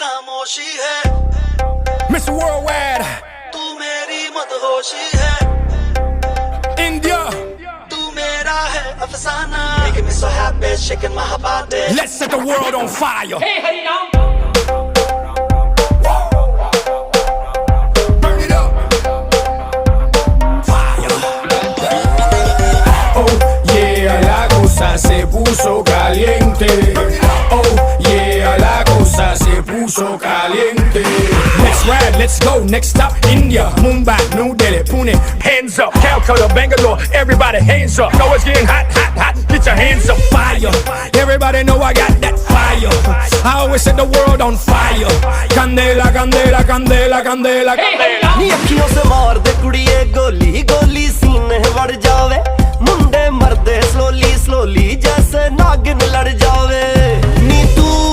खामोशी है Mr. Worldwide, तू मेरी मदहोशी है India. तू मेरा है अफसाना Making me so happy shaking my body Let's set the world on fire. Hey, hey, now. Burn it up. Fire. Oh yeah, la cosa se puso caliente. Oh yeah, la cosa se puso caliente. Let's ride, let's go. Next stop, India, Mumbai, New Delhi, Pune. Hands up, Calcutta, Bangalore. Everybody, hands up. Know it's getting hot, hot, hot. Get your hands up, fire. Everybody know I got that fire. I always set the world on fire. Candela, candela, candela, candela, candela. नी अखियों से मार दे कुड़िए गोली गोली सीने बढ़ जावे मुंडे मरदे slowly slowly जैसे नागिन लड़ जावे